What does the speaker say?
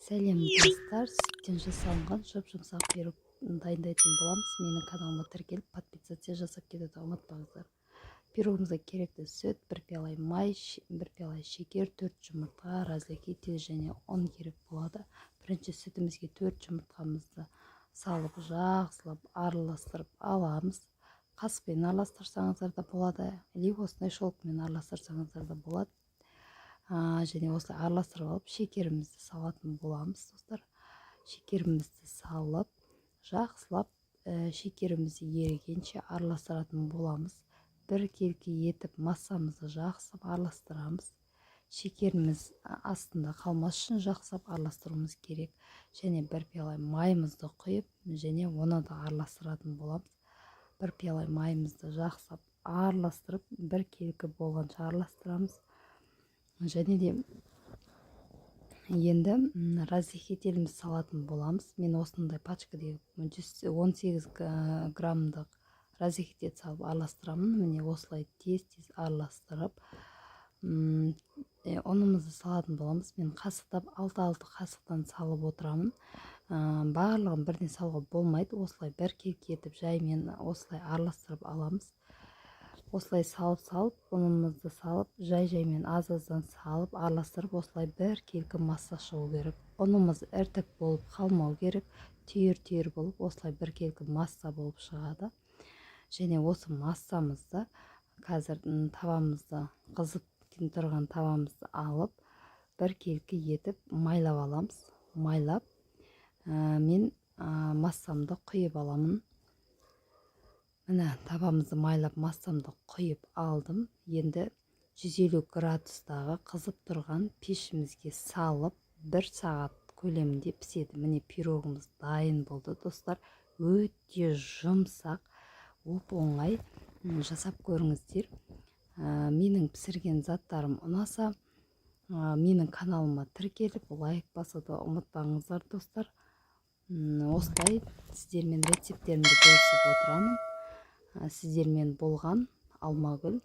Сәлем достар, сүттен жасалынған жұп-жұмсақ пирог дайындайтын боламыз. Менің каналыма тіркеліп, подписаться жасап кетуді ұмытпаңыздар. Пирогымызға керекті сүт, 1 пиала май, 1 пиала шекер, 4 жұмыртқа, разрыхитель және ұн керек болады. Бірінші сүтімізге 4 жұмыртқамызды салып, жақсылап араластырып аламыз. Қаспен араластырсаңыздар да болады, или осындай шолқымен араластырсаңыздар да болады. Және осылай араластырып алып шекерімізді салатын боламыз достар. Шекерімізді салып жақсылап шекерімізді ерігенше араластыратын боламыз. Бір келкі етіп массамызды жақсылап араластырамыз. Шекеріміз астында қалмас үшін жақсылап араластыруымыз керек. Және 1 пиала майымызды құйып, және оны да араластыратын боламыз. 1 пиала майымызды жақсылап араластырып, бір келкі болғанша араластырамыз. Және де енді разрыхителіміз салатын боламыз. Мен осындай пачкадегі 118 граммдық разрыхитель салып араластырамын. Міне осылай тез-тез араластырып ұнымызды салатын боламыз. Мен қасықтап 6 қасықтан салып отырамын. Барлығын бірден салуға болмайды. Осылай бір келкі етіп жаймен осылай араластырып аламыз. Осылай салып, ұнымызды салып, жай-жаймен аз-аздан салып, араластырып, осылай бір келкі масса шығу керек. Ұнымыз іртік болып қалмау керек, түйір-түйір болып, осылай бір келкі масса болып шығады. Және осы массамызды, қазір тавамызды, қызып тұрған тавамызды алып, бір келкі етіп майлап аламыз. Майлап, мен массамды құйып аламын. Міне табамызды майлап массамды құйып алдым. Енді 150 градустағы қызып тұрған пешімізге салып 1 сағат көлемінде піседі. Міне пирогымыз дайын болды достар. Өте жұмсақ, оп-оңай, жасап көріңіздер. Менің пісірген заттарым ұнаса, менің каналыма тіркеліп лайк басуды ұмытпаңыздар достар. Осылай сіздермен рецепттерімді бөлісіп отырамын. Сіздермен болған Алмагүл.